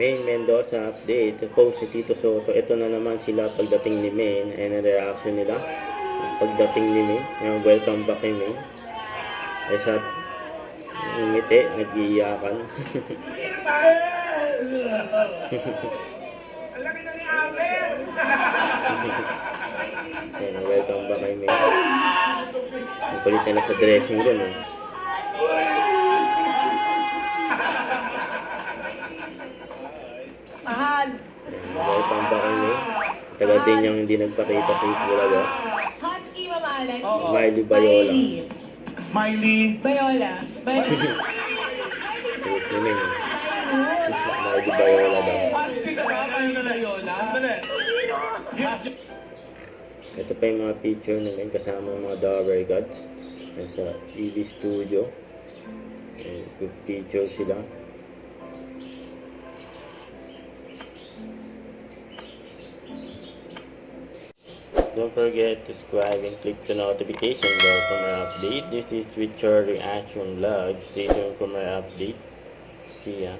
Main Mendoza update. Post si Tito Soto. Ito na naman sila pagdating ni Main. Ayan ang reaction nila. Pagdating ni Main. Ayan, welcome back kay Main. Ay sa ngiti, nag-iiyakan. Ayan, welcome back kay Main. Ang kulit nila sa dressing room. Mahal! Welcome back kay Main. Tagal din niyang hindi nagpakita kay Bulaga. Husky mamahalay. Miley Bayola. Miley Bayola. Kulit ni Main. Miley Bayola daw. Husky ka ba? Bayola? Ito pa yung mga picture namin kasama ng mga Dover Gods sa TV studio. Good picture sila. Don't forget to subscribe and click the notification bell for my update. This is Twitter Reaction Vlog. Stay tuned for my update. See ya.